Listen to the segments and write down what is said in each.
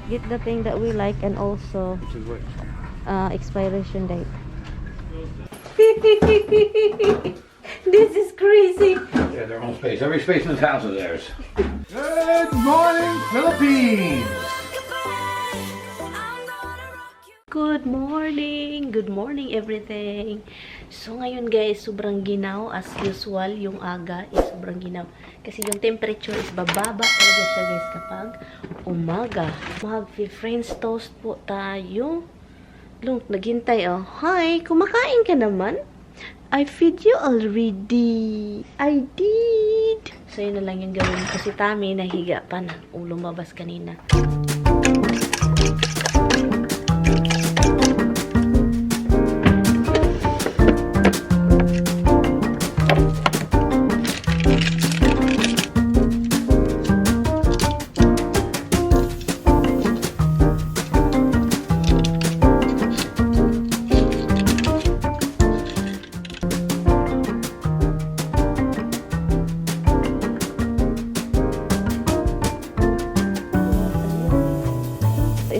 Get the thing that we like and also expiration date. This is crazy. Yeah, their own space. Every space in this house is theirs. Good morning, Philippines! Good morning! Good morning everything! So ngayon guys, sobrang ginaw as usual. Yung aga is sobrang ginaw. Kasi yung temperature is bababa talaga siya guys kapag umaga. Mag-French toast po tayo. Look, naghintay oh. Hi! Kumakain ka naman? I feed you already. I did. So yun na lang yung gawin ko. Si Tami nahiga pa na. Lumabas kanina.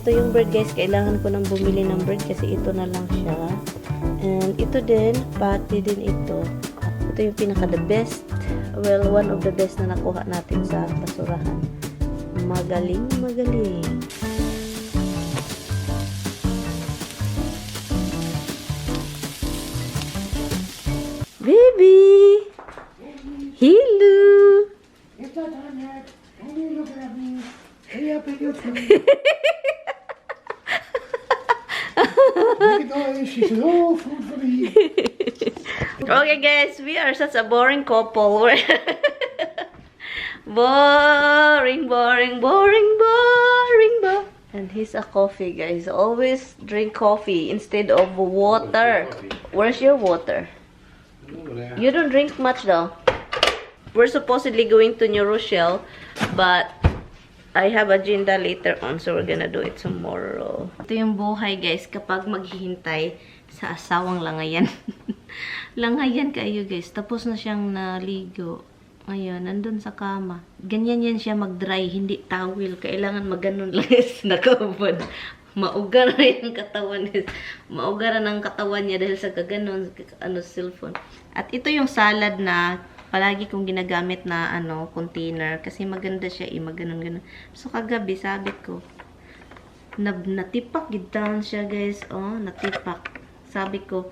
Ito yung bird guys, kailangan ko nang bumili ng bird kasi ito na lang siya. And ito din, pati din ito. Ito yung pinaka the best, well, one of the best na nakuha natin sa basurahan. Magaling, magaling. Baby! Hello! It's not time yet. Don't you look at me. Hurry up and you She says, oh, food for me. Okay guys, we are such a boring couple. Boring, boring, boring, boring, boring. And he's a coffee guys. Always drink coffee instead of water. Where's your water? You don't drink much though. We're supposedly going to New Rochelle, but I have agenda later on, so we're gonna do it tomorrow. Ito yung buhay guys kapag maghihintay sa asawang langayan. Langayan kayo guys. Tapos na siyang naligo. Ngayon, nandun sa kama. Ganyan yan siya mag-dry, hindi towel. Kailangan maganon lang nakabad. Maugar na yung katawan niya. Maugar na ng katawan niya dahil sa kaganon, cellphone. At ito yung salad na palagi kong ginagamit na container kasi maganda siya maganon-ganon. So kagabi sabi ko natipak gidown siya guys. Oh, natipak. Sabi ko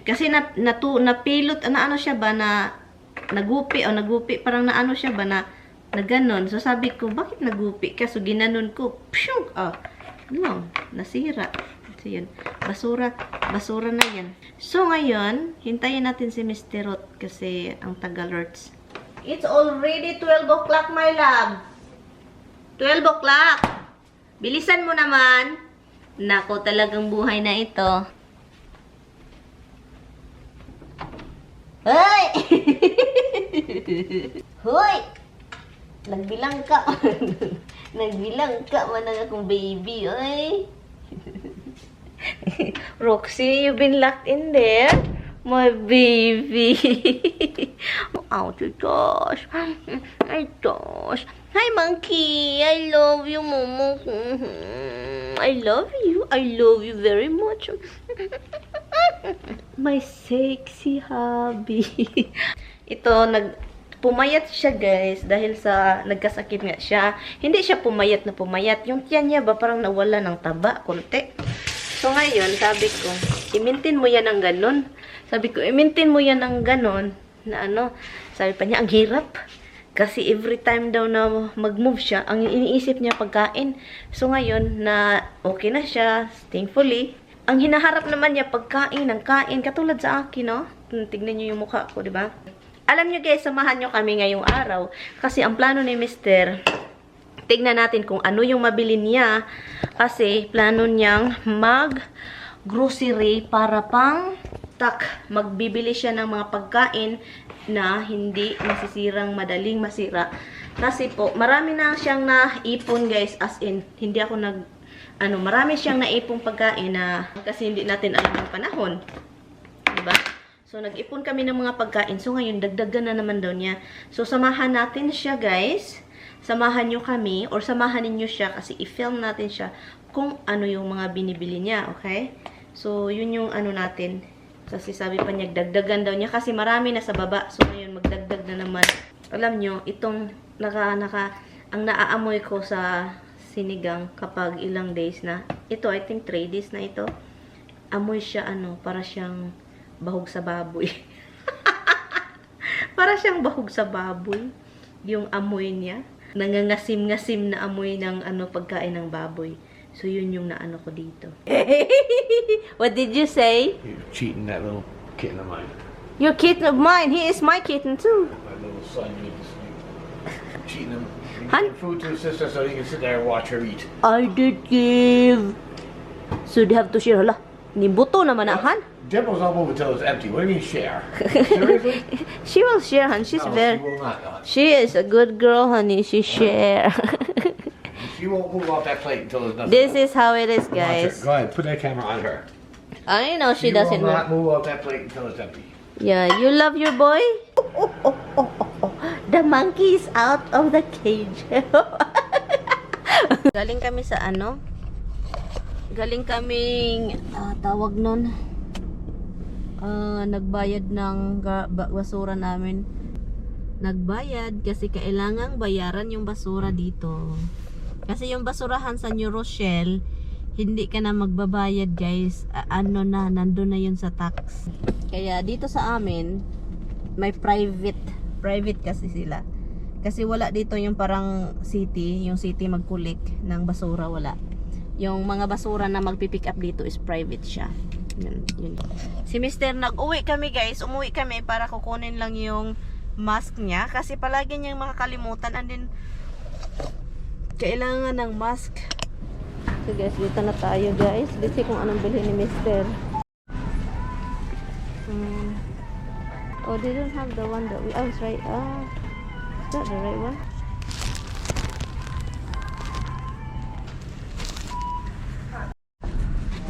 kasi napilot siya ba na nagupi parang naano siya ba na ganon. So sabi ko bakit nagupi ka? So ginanon ko. Nasira. So yun. Basura na yan. So, ngayon, hintayin natin si Mr. Roth kasi ang taga-alerts. It's already 12 o'clock, my love. 12 o'clock. Bilisan mo naman. Nako, talagang buhay na ito. Hoy! Hoy! Nagbilang ka. Nagbilang ka man ang akong baby, oy. Roxy, you've been locked in there? My baby. Oh, gosh. Ay, gosh. Hi, monkey. I love you, Momo. I love you. I love you very much. My sexy hubby. Ito, pumayat siya, guys, dahil sa nagkasakit nga siya. Hindi siya pumayat na pumayat. Yung tiyan niya ba parang nawala ng taba, konti. So, ngayon, sabi ko, i-maintain mo yan ng ganon. Sabi ko, i-maintain mo yan ng ganon. Na sabi pa niya, ang hirap. Kasi every time daw na mag-move siya, ang iniisip niya pagkain. So, ngayon, na okay na siya, thankfully. Ang hinaharap naman niya, pagkain, ng kain. Katulad sa akin, no? Tignan niyo yung mukha ko, di ba? Alam niyo guys, samahan niyo kami ngayong araw. Kasi ang plano ni Mr. Tignan natin kung ano yung mabili niya. Kasi plano niyang mag-grocery para pang magbibili siya ng mga pagkain na hindi masisirang madaling masira. Kasi po, marami na siyang naipon guys. As in, hindi ako marami siyang naipong pagkain na kasi hindi natin alam yung panahon. Diba? So, nag-ipon kami ng mga pagkain. So, ngayon, dagdagan na naman daw niya. So, samahan natin siya guys samahan nyo kami or samahan ninyo siya kasi i-film natin siya kung ano yung mga binibili niya, okay? So, yun yung ano natin. Kasi sabi pa niya, dagdagan daw niya kasi marami na sa baba. So, ngayon, magdagdag na naman. Alam nyo, itong ang naaamoy ko sa sinigang kapag ilang days na. Ito, I think 3 days na ito. Amoy siya, para siyang bahog sa baboy. Para siyang bahog sa baboy. Yung amoy niya. Nangangasim-ngasim na amoy ng pagkain ng baboy. So, yun yung naano ko dito. What did you say? You're cheating that little kitten of mine. Your kitten of mine. He is my kitten too. My little son, you just cheating him. Hun? Giving food to his sister so he can sit there and watch her eat. I did give. So, they have to share. Hala, nibuto naman na, Han. Deborah's not moving until it's empty. What do you mean share? Seriously? She will share, Han. She's No, very... she will not. She is a good girl, honey. She share. She won't move off that plate until there's nothing. This is how it is, Watch her. guys. Go ahead, put that camera on her. I know she She doesn't will not know. move off that plate until it's empty. Yeah, you love your boy? The monkey is out of the cage. Galing kami sa Galing kaming tawag nun. Nagbayad ng basura namin. Nagbayad kasi kailangang bayaran yung basura dito. Kasi yung basurahan sa New Rochelle, hindi ka na magbabayad, guys. Nandun na yun sa tax. Kaya dito sa amin, may private kasi sila. Kasi wala dito yung parang city, yung city magkulik ng basura, wala. Yung mga basura na magpipick up dito is private siya. Yun. Si Mr. nag-uwi kami, guys. Umuwi kami para kukunin lang yung mask niya. Kasi palagi niyang makakalimutan. And then, kailangan ng mask. So guys, dito na tayo, guys. Let's see kung anong bilhin ni Mr. Oh, they don't have the one that we... Oh, it's right. Is that the right one?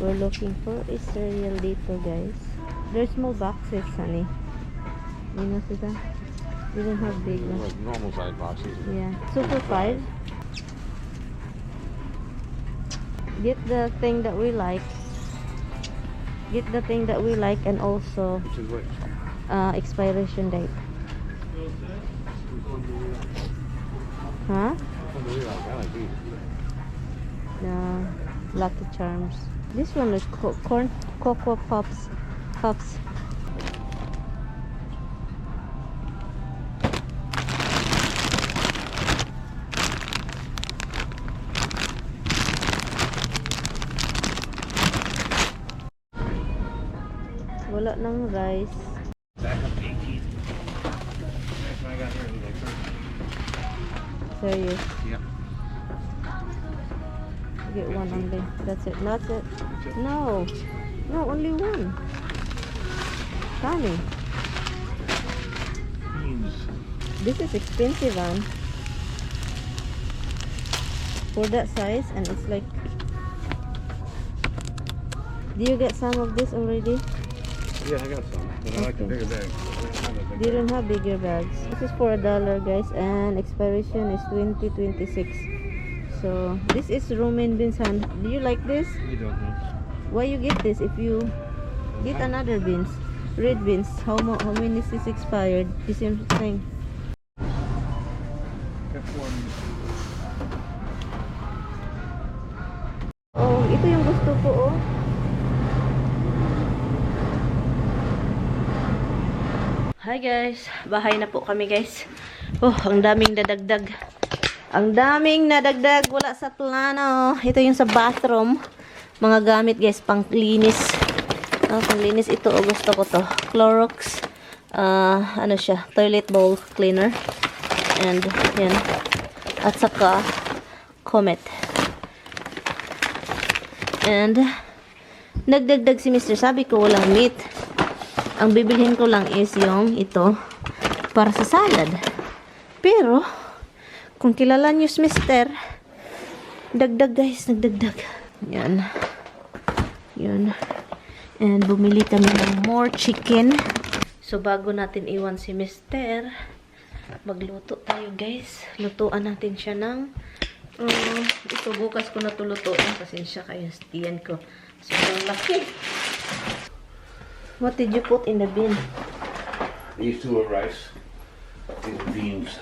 We're looking for a cereal dito, guys. There's small boxes, honey. You know, see that? We don't have big ones. Like normal size boxes. Yeah. Super 5. Get the thing that we like. Get the thing that we like and also Which is which? expiration date. Huh? I like these. No. Lucky Charms. This one is corn cocoa puffs. Wala ng rice. Back up to 18. That's what I got here. Like Serious. Yep. Get one only. That's it. That's it. No. No, only one. Funny. Beans. This is expensive, one. For that size, and it's like... Do you get some of this already? Yeah, I got some. But I like the bigger bag. They don't have bigger bags. This is for $1, guys, and expiration is 2026. So this is romaine beans. Do you like this? You don't know. Why you get this if you get another beans? Red beans. How many is expired? The same thing. Oh, ito yung gusto ko, oh. Hi guys, bahay na po kami, guys. Oh, ang daming nadagdag. Ang daming nadagdag, wala sa plano. Ito yung sa bathroom. Mga gamit, guys, panglinis. Panglinis ito, oh, gusto ko to. Clorox. Ano siya? Toilet bowl cleaner. And yan. At saka Comet. And nagdagdag si Mr. Sabi ko walang meat. Ang bibilhin ko lang is yung ito para sa salad. Pero kung kilala nyo si Mr. Dagdag, guys, nagdagdag. Yan. Yun. And bumili kami ng more chicken. So bago natin iwan si Mr. magluto tayo guys. Lutuan natin siya ng ito bukas ko na to lutuin. Pasensya kayo sa tiyan ko. Sobrang laki. What did you put in the bin? These two are rice. These are beans.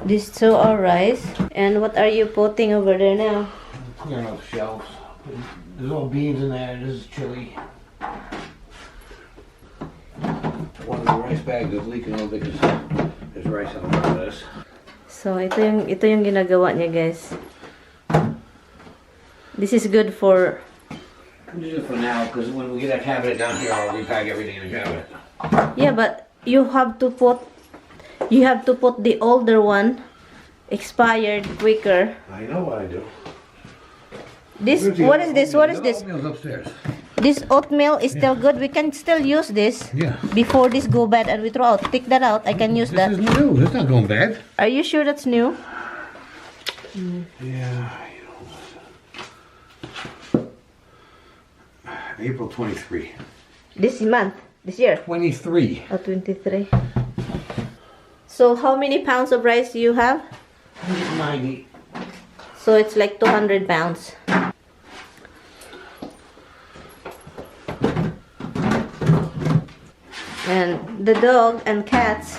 These two are rice. And what are you putting over there now? Clearing out the shelves. There's all beans in there. This is chili. One of the rice bags is leaking a little bit because there's rice on the bottom of this. So, ito yung ginagawa niya, guys. This is good for... This is for now, because when we get that cabinet down here, I'll repack everything in the cabinet. Yeah, but you have to put the older one expired quicker. I know what I do. This, what is this? What is this? Oatmeal's upstairs. This oatmeal is still good. We can still use this Yeah. before this go bad and we throw out. Take that out. I can use that. This is new. It's not going bad. Are you sure that's new? Yeah, April 23. This month? This year? 23. Oh, 23. So how many pounds of rice do you have? 90. So it's like 200 pounds. And the dog and cats,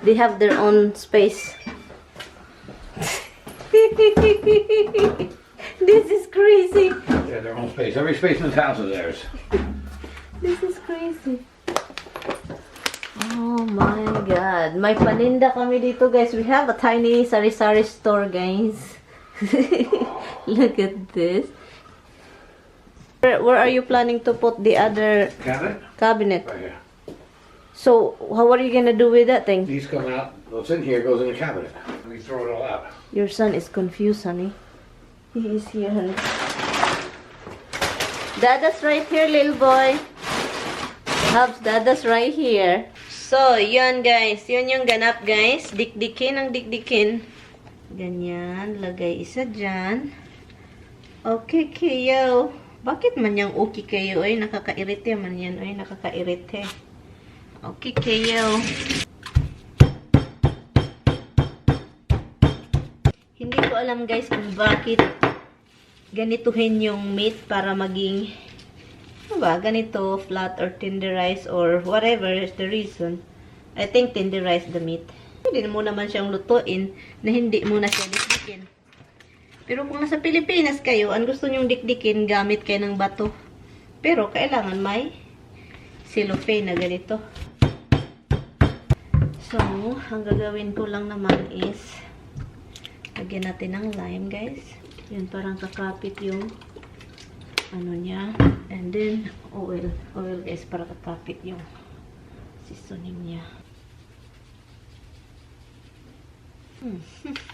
they have their own space. This is crazy. Yeah, their own space. Every space in this house is theirs. This is crazy. Oh my god. May paninda kami dito, guys. We have a tiny sari-sari store, guys. Look at this. Where are you planning to put the other cabinet? Right here. So, what are you gonna do with that thing? These come out. What's in here goes in the cabinet. We throw it all out. Your son is confused, honey. He is here, honey. Dada's right here, little boy. Perhaps Dada's right here. So, yun guys. Yun yung ganap, guys. Dikdikin ang dikdikin. Ganyan. Lagay isa dyan. Okay, kayo. Bakit man yung okay kayo? Ay, nakakairite man yan. Ay, nakakairite. Okay, kayo. Hindi ko alam guys kung bakit ganituhin yung meat para maging ano ba, ganito, flat or tenderized or whatever is the reason. I think tenderize the meat. Pwede mo naman siyang lutuin na hindi mo na siya dikdikin. Pero kung nasa Pilipinas kayo, ang gusto nyong dikdikin, gamit kayo ng bato. Pero kailangan may cellophane na ganito. So, ang gagawin ko lang naman is lagyan natin ng lime, guys. Yun, parang kakapit yung ano niya. And then, oil. Oil, guys, para kakapit yung seasoning niya.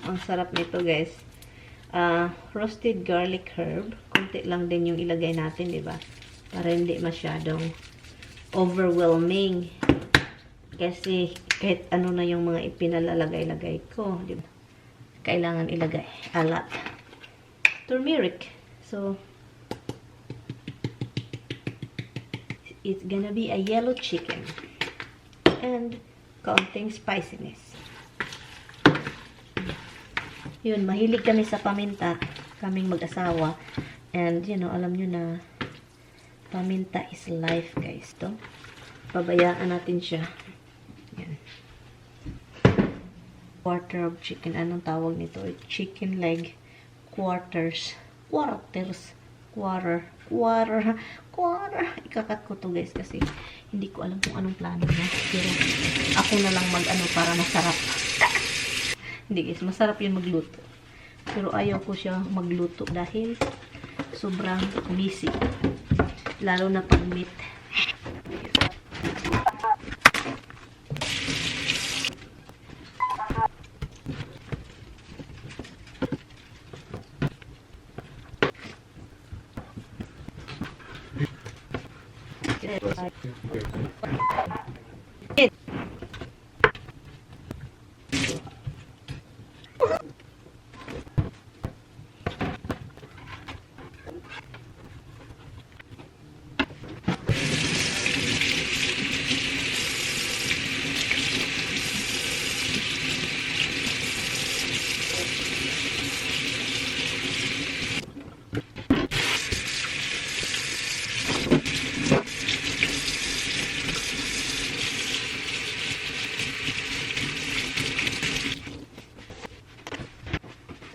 Ang sarap nito, guys. Roasted garlic herb. Kunti lang din yung ilagay natin, diba? Para hindi masyadong overwhelming. Kasi kahit ano na yung mga ipinalalagay-lagay ko, diba? Kailangan ilagay a lot. Turmeric. So, it's gonna be a yellow chicken. And kaunting spiciness. Yun, mahilig kami sa paminta. Kaming mag-asawa. And, you know, alam nyo na paminta is life, guys. To. Pabayaan natin siya. Yan. Quarter of chicken. Anong tawag nito? Chicken leg. Quarters. Quarters. Quarter. Ikakat ko to guys kasi hindi ko alam kung anong plano niya. Pero ako na lang mag-ano para masarap. Hindi guys, masarap yun magluto. Pero ayaw ko siya magluto dahil sobrang messy. Lalo na pag meat.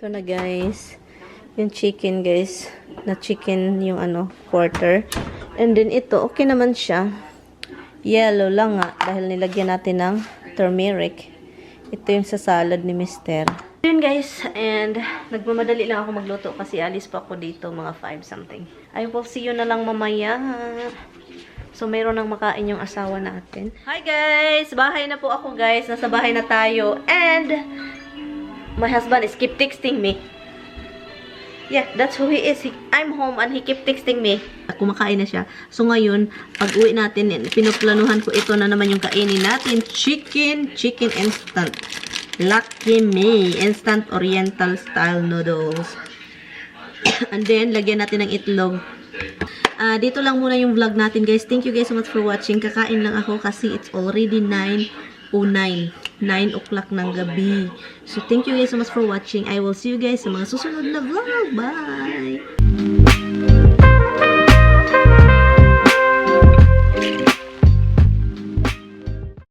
Ito na guys. Yung chicken guys. Na chicken yung ano, quarter. And then ito, okay naman siya. Yellow lang nga. Dahil nilagyan natin ng turmeric. Ito yung sa salad ni Mister. Yun guys. And nagmamadali lang ako magluto kasi alis pa ako dito mga 5 something. I will see you na lang mamaya. So, mayroon nang makain yung asawa natin. Hi guys! Bahay na po ako guys. Nasa bahay na tayo. And my husband is keep texting me. Yeah, that's who he is. I'm home and he keep texting me. Kumakain na siya. So ngayon, pag uwi natin, pinoplanuhan ko ito na naman yung kainin natin. Chicken instant. Lucky me. Instant oriental style noodles. And then, lagyan natin ng itlog. Dito lang muna yung vlog natin guys. Thank you guys so much for watching. Kakain lang ako kasi it's already 9:09. 9 o'clock ng gabi. So, thank you guys so much for watching. I will see you guys sa mga susunod na vlog. Bye!